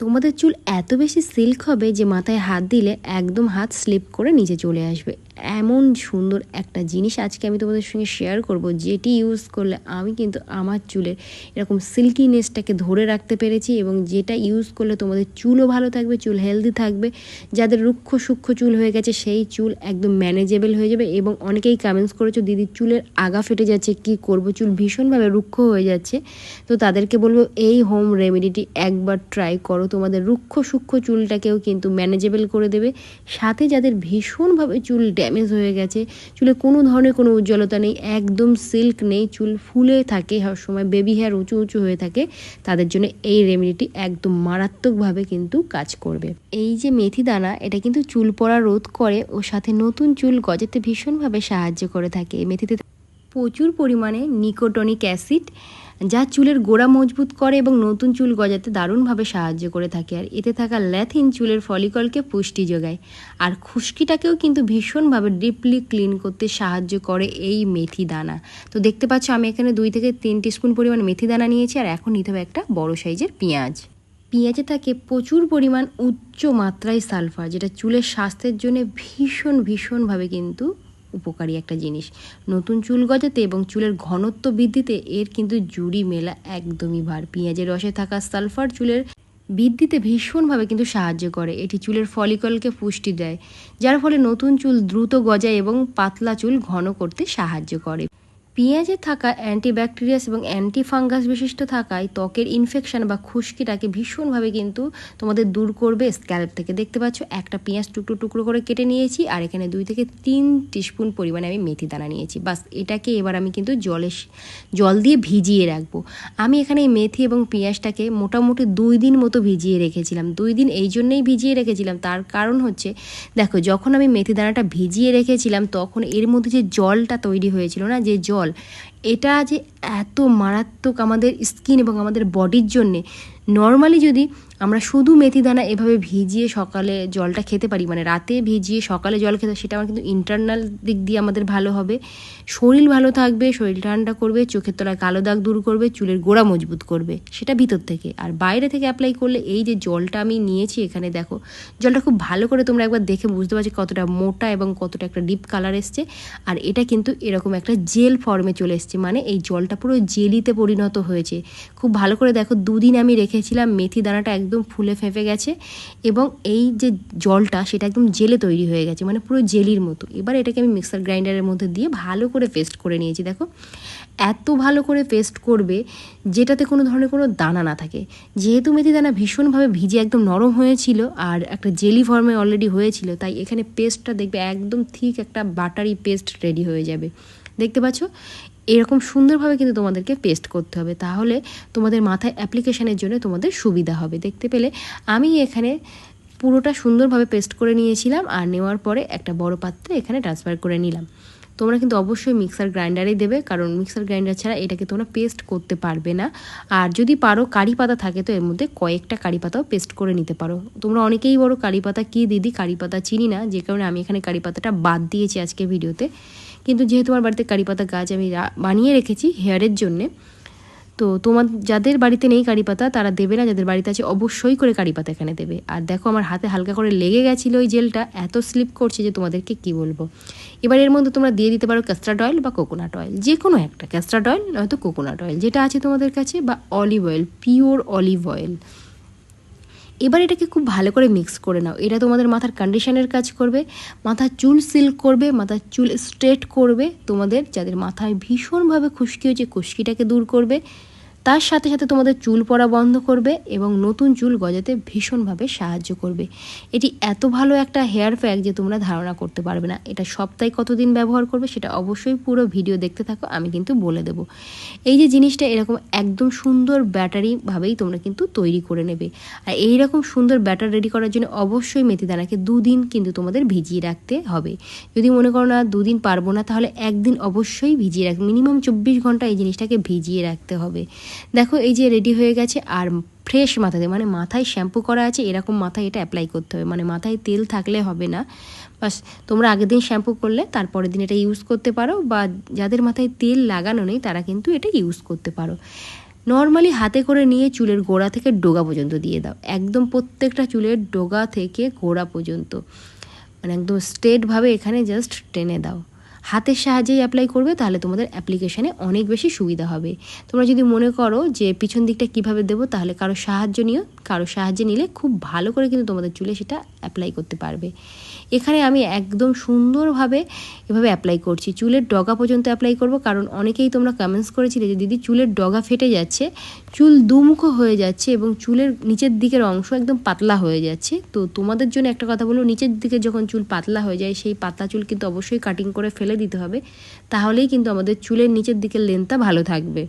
তোমাদের চুল এত বেশি সিল্ক হবে যে মাথায় হাত দিলে একদম হাত স্লিপ করে নিচে চলে আসবে। এমন সুন্দর একটা জিনিস আজকে আমি তোমাদের সঙ্গে শেয়ার করব, যেটি ইউজ করলে আমি কিন্তু আমার চুলের এরকম সিল্কিনেসটাকে ধরে রাখতে পেরেছি, এবং যেটা ইউজ করলে তোমাদের চুলও ভালো থাকবে, চুল হেলদি থাকবে। যাদের রুক্ষ সূক্ষ্ম চুল হয়ে গেছে সেই চুল একদম ম্যানেজেবল হয়ে যাবে। এবং অনেকেই কমেন্টস করেছো, দিদির চুলের আগা ফেটে যাচ্ছে, কি করব, চুল ভীষণভাবে রুক্ষ হয়ে যাচ্ছে। তো তাদেরকে বলবো এই হোম রেমেডিটি একবার ট্রাই করো, তোমাদের রুক্ষ সূক্ষ্ম চুলটাকেও কিন্তু ম্যানেজেবল করে দেবে। সাথে যাদের ভীষণভাবে চুল ড্যামেজ হয়ে গেছে, চুলে কোনো ধরনের কোনো উজ্জ্বলতা নেই, একদম সিল্ক নেই, চুল ফুলে থাকে, সময় বেবি হেয়ার উঁচু উঁচু হয়ে থাকে, তাদের জন্য এই রেমেডিটি একদম মারাত্মকভাবে কিন্তু কাজ করবে। এই যে মেথি দানা, এটা কিন্তু চুল পড়া রোধ করে ও সাথে নতুন চুল গজাতে ভীষণভাবে সাহায্য করে থাকে। এই মেথিতে প্রচুর পরিমাণে নিকোটনিক অ্যাসিড, যা চুলের গোড়া মজবুত করে এবং নতুন চুল গজাতে দারুণভাবে সাহায্য করে থাকে। আর এতে থাকা ল্যাথিন চুলের ফলিকলকে পুষ্টি যোগায়, আর খুশকিটাকেও কিন্তু ভীষণভাবে ডিপলি ক্লিন করতে সাহায্য করে এই মেথি দানা। তো দেখতে পাচ্ছ আমি এখানে 2 থেকে 3 টিস্পুন পরিমাণ মেথি দানা নিয়েছি, আর এখন নিতে হবে একটা বড় সাইজের পেঁয়াজ। পেঁয়াজে থাকে প্রচুর পরিমাণ উচ্চ মাত্রায় সালফার, যেটা চুলের স্বাস্থ্যের জন্য ভীষণভাবে কিন্তু উপকারী একটা জিনিস। নতুন চুল গজাতে এবং চুলের ঘনত্ব বৃদ্ধিতে এর কিন্তু জুড়ি মেলা একদমই ভার। পেঁয়াজের রসে থাকা সালফার চুলের বৃদ্ধিতে ভীষণভাবে কিন্তু সাহায্য করে। এটি চুলের ফলিকলকে পুষ্টি দেয়, যার ফলে নতুন চুল দ্রুত গজায় এবং পাতলা চুল ঘন করতে সাহায্য করে। পেঁয়াজে থাকা অ্যান্টিব্যাকটেরিয়াস এবং অ্যান্টিফাঙ্গাস বিশিষ্ট থাকায় ত্বকের ইনফেকশন বা খুশকিটাকে ভীষণভাবে কিন্তু তোমাদের দূর করবে স্ক্যাল্প থেকে। দেখতে পাচ্ছ একটা পেঁয়াজ টুকরো টুকরো করে কেটে নিয়েছি, আর এখানে 2 থেকে 3 টিস্পুন পরিমাণে আমি মেথি দানা নিয়েছি। বাস এটাকে এবার আমি কিন্তু জল দিয়ে ভিজিয়ে রাখবো। আমি এখানে এই মেথি এবং পেঁয়াজটাকে মোটামুটি 2 দিন মতো ভিজিয়ে রেখেছিলাম। 2 দিন এই জন্যেই ভিজিয়ে রেখেছিলাম, তার কারণ হচ্ছে দেখো, যখন আমি মেথি দানাটা ভিজিয়ে রেখেছিলাম তখন এর মধ্যে যে জলটা তৈরি হয়েছিল না, যে জল, এটা যে এত মারাত্মক আমাদের স্কিন এবং আমাদের বডির জন্যে। নর্মালি যদি আমরা শুধু মেথি দানা এভাবে ভিজিয়ে সকালে জলটা খেতে পারি, মানে রাতে ভিজিয়ে সকালে জল খেতে, সেটা আমার কিন্তু ইন্টারনাল দিক দিয়ে আমাদের ভালো হবে, শরীর ভালো থাকবে, শরীর ঠান্ডা করবে, চোখের তলায় কালো দাগ দূর করবে, চুলের গোড়া মজবুত করবে, সেটা ভিতর থেকে। আর বাইরে থেকে অ্যাপ্লাই করলে এই যে জলটা আমি নিয়েছি এখানে দেখো, জলটা খুব ভালো করে তোমরা একবার দেখে বুঝতে পারছো কতটা মোটা এবং কতটা একটা ডিপ কালার এসছে। আর এটা কিন্তু এরকম একটা জেল ফর্মে চলে এসছে, মানে এই জলটা পুরো জেলিতে পরিণত হয়েছে। খুব ভালো করে দেখো, 2 দিন আমি রেখেছিলাম, মেথি দানাটা একদম ফুলে ফেঁপে গেছে এবং এই যে জলটা সেটা একদম জেলে তৈরি হয়ে গেছে, মানে পুরো জেলির মতো। এবার এটাকে আমি মিক্সার গ্রাইন্ডারের মধ্যে দিয়ে ভালো করে পেস্ট করে নিয়েছি। দেখো এত ভালো করে পেস্ট করবে যেটাতে কোনো ধরনের কোনো দানা না থাকে। যেহেতু মেথি দানা ভীষণভাবে ভিজে একদম নরম হয়েছিল আর একটা জেলি ফর্মে অলরেডি হয়েছিল, তাই এখানে পেস্টটা দেখবে একদম ঠিক একটা বাটারি পেস্ট রেডি হয়ে যাবে। দেখতে পাচ্ছ এরকম সুন্দরভাবে কিন্তু তোমাদেরকে পেস্ট করতে হবে, তাহলে তোমাদের মাথায় অ্যাপ্লিকেশনের জন্য তোমাদের সুবিধা হবে। দেখতে পেলে আমি এখানে পুরোটা সুন্দরভাবে পেস্ট করে নিয়েছিলাম, আর নেওয়ার পরে একটা বড় পাত্রে এখানে ট্রান্সফার করে নিলাম। তোমরা কিন্তু অবশ্যই মিক্সার গ্রাইন্ডারেই দেবে, কারণ মিক্সার গ্রাইন্ডার ছাড়া এটাকে তোমরা পেস্ট করতে পারবে না। আর যদি পারো কারি পাতা থাকে তো এর মধ্যে কয়েকটা কারি পাতাও পেস্ট করে নিতে পারো। তোমরা অনেকেই বড় কারি পাতা কী দিদি, কারি পাতা চিনি না, যে কারণে আমি এখানে কারি পাতাটা বাদ দিয়েছি আজকে ভিডিওতে। কিন্তু যেহেতু আমার বাড়িতে কারি পাতা গাছ আমি বানিয়ে রেখেছি হেয়ারের জন্যে, তো তোমার যাদের বাড়িতে নেই কারি পাতা তারা দেবে না, যাদের বাড়িতে আছে অবশ্যই করে কারি পাতা এখানে দেবে। আর দেখো আমার হাতে হালকা করে লেগে গেছিলো ওই জেলটা, এত স্লিপ করছে যে তোমাদেরকে কি বলবো। এবার এর মধ্যে তোমরা দিয়ে দিতে পারো ক্যাস্টার্ড অয়েল বা কোকোনাট অয়েল, যে কোনো একটা, ক্যাস্টার্ড অয়েল নয়তো কোকোনাট অয়েল যেটা আছে তোমাদের কাছে, বা olive oil, pure olive oil. এবার এটাকে খুব ভালো করে মিক্স করে নাও। এটা তোমাদের মাথার কন্ডিশনের কাজ করবে, মাথার চুল সিল্ক করবে, মাথার চুল স্ট্রেট করবে, তোমাদের যাদের মাথায় ভীষণভাবে খুশকি হয়েছে খুশকিটাকে দূর করবে, তার সাথে সাথে তোমাদের চুল পড়া বন্ধ করবে এবং নতুন চুল গজাতে ভীষণভাবে সাহায্য করবে। এটি এত ভালো একটা হেয়ার প্যাক যে তোমরা ধারণা করতে পারবে না। এটা সপ্তাহে কতদিন ব্যবহার করবে সেটা অবশ্যই পুরো ভিডিও দেখতে থাকো, আমি কিন্তু বলে দেবো। এই যে জিনিসটা এরকম একদম সুন্দর ব্যাটারিভাবেই তোমরা কিন্তু তৈরি করে নেবে। আর এইরকম সুন্দর ব্যাটার রেডি করার জন্য অবশ্যই মেথি দানাকে 2 দিন কিন্তু তোমাদের ভিজিয়ে রাখতে হবে। যদি মনে করো না 2 দিন পারবো না, তাহলে 1 দিন অবশ্যই ভিজিয়ে রাখবে, মিনিমাম 24 ঘন্টা এই জিনিসটাকে ভিজিয়ে রাখতে হবে। দেখো এই যে রেডি হয়ে গেছে, আর ফ্রেশ মাথাতে, মানে মাথায় শ্যাম্পু করা আছে এরকম মাথায় এটা অ্যাপ্লাই করতে হবে, মানে মাথায় তেল থাকলে হবে না। বাস তোমরা আগের দিন শ্যাম্পু করলে তারপরের দিন এটা ইউজ করতে পারো, বা যাদের মাথায় তেল লাগানো নেই তারা কিন্তু এটা ইউজ করতে পারো। নর্মালি হাতে করে নিয়ে চুলের গোড়া থেকে ডোগা পর্যন্ত দিয়ে দাও, একদম প্রত্যেকটা চুলের ডোগা থেকে গোড়া পর্যন্ত, মানে একদম স্ট্রেটভাবে এখানে জাস্ট টেনে দাও। হাতের সাহায্যেই অ্যাপ্লাই করবে, তাহলে তোমাদের অ্যাপ্লিকেশানে অনেক বেশি সুবিধা হবে। তোমরা যদি মনে করো যে পিছন দিকটা কিভাবে দেবো, তাহলে কারো সাহায্য নিও, কারো সাহায্যে নিলে খুব ভালো করে কিন্তু তোমাদের চুলে সেটা অ্যাপ্লাই করতে পারবে। এখানে আমি একদম সুন্দরভাবে এভাবে অ্যাপ্লাই করছি, চুলের ডগা পর্যন্ত অ্যাপ্লাই করব, কারণ অনেকেই তোমরা কমেন্টস করেছিলে যে দিদি চুলের ডগা ফেটে যাচ্ছে, চুল দুমুখো হয়ে যাচ্ছে এবং চুলের নিচের দিকের অংশ একদম পাতলা হয়ে যাচ্ছে। তো তোমাদের জন্য একটা কথা বলবো, নিচের দিকে যখন চুল পাতলা হয়ে যায়, সেই পাতলা চুল কিন্তু অবশ্যই কাটিং করে ফেলে দিতে হবে, তাহলেই কিন্তু আমাদের চুলের নিচের দিকের লেন্থটা ভালো থাকবে।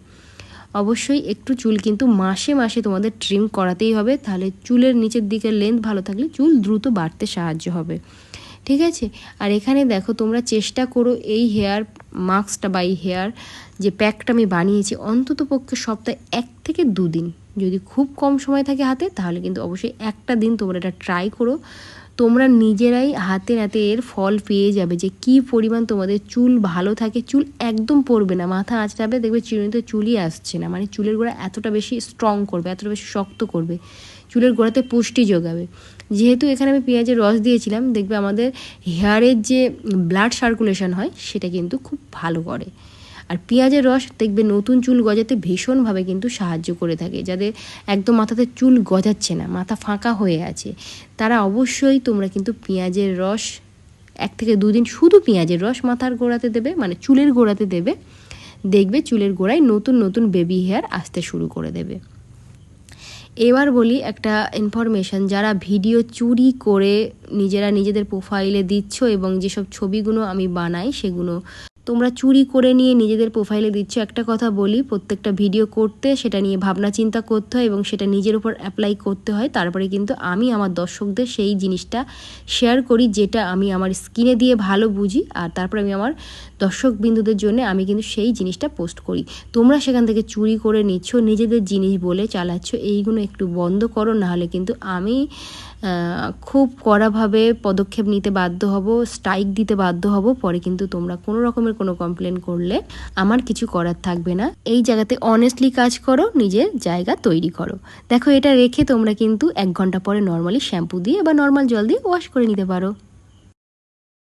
অবশ্যই একটু চুল কিন্তু মাসে মাসে তোমাদের ট্রিম করাতেই হবে, তাহলে চুলের নিচের দিকের লেন্থ ভালো থাকলে চুল দ্রুত বাড়তে সাহায্য হবে, ঠিক আছে। আর এখানে দেখো তোমরা চেষ্টা করো এই হেয়ার মাস্কটা বা এই হেয়ার যে প্যাকটা আমি বানিয়েছি অন্তত পক্ষে সপ্তাহে 1 থেকে 2 দিন, যদি খুব কম সময় থাকে হাতে তাহলে কিন্তু অবশ্যই একটা দিন তোমরা এটা ট্রাই করো। তোমরা নিজেরাই হাতে নাতে এর ফল পেয়ে যাবে যে কি পরিমাণ তোমাদের চুল ভালো থাকে, চুল একদম পড়বে না, মাথা আঁচড়াবে দেখবে চিরুনিতে চুলই আসছে না, মানে চুলের গোড়া এতটা বেশি স্ট্রং করবে, এতটা বেশি শক্ত করবে, চুলের গোড়াতে পুষ্টি যোগাবে। যেহেতু এখানে আমি পেঁয়াজের রস দিয়েছিলাম, দেখবে আমাদের হেয়ারের যে ব্লাড সার্কুলেশন হয় সেটা কিন্তু খুব ভালো করে। আর পেঁয়াজের রস দেখবে নতুন চুল গজাতে ভীষণভাবে কিন্তু সাহায্য করে থাকে, যাদের একদম মাথাতে চুল গজাচ্ছে না, মাথা ফাঁকা হয়ে আছে, তারা অবশ্যই তোমরা কিন্তু পেঁয়াজের রস 1 থেকে 2 দিন শুধু পেঁয়াজের রস মাথার গোড়াতে দেবে, মানে চুলের গোড়াতে দেবে, দেখবে চুলের গোড়ায় নতুন নতুন বেবি হেয়ার আসতে শুরু করে দেবে। এবার বলি একটা ইনফরমেশান, যারা ভিডিও চুরি করে নিজেরা নিজেদের প্রোফাইলে দিচ্ছ এবং যেসব ছবিগুলো আমি বানাই সেগুলো তোমরা চুরি করে নিয়ে নিজেদের প্রোফাইলে দিচ্ছ, একটা কথা বলি, প্রত্যেকটা ভিডিও করতে সেটা নিয়ে ভাবনা চিন্তা করতে হয় এবং সেটা নিজের উপর অ্যাপ্লাই করতে হয়, তারপরে কিন্তু আমি আমার দর্শকদের সেই জিনিসটা শেয়ার করি যেটা আমি আমার স্কিনে দিয়ে ভালো বুঝি, আর তারপরে আমি আমার দর্শকবিন্দুদের জন্য আমি কিন্তু সেই জিনিসটা পোস্ট করি। তোমরা সেখান থেকে চুরি করে নিচ্ছ, নিজেদের জিনিস বলে চালাচ্ছ, এইগুলো একটু বন্ধ করো, নাহলে কিন্তু আমি খুব কড়াভাবে পদক্ষেপ নিতে বাধ্য হব, স্ট্রাইক দিতে বাধ্য হব, পরে কিন্তু তোমরা কোনো রকমের কোনো কমপ্লেন করলে আমার কিছু করার থাকবে না। এই জায়গাতে অনেস্টলি কাজ করো, নিজের জায়গা তৈরি করো। দেখো এটা রেখে তোমরা কিন্তু 1 ঘন্টা পরে নর্মালি শ্যাম্পু দিয়ে বা নর্মাল জল দিয়ে ওয়াশ করে নিতে পারো।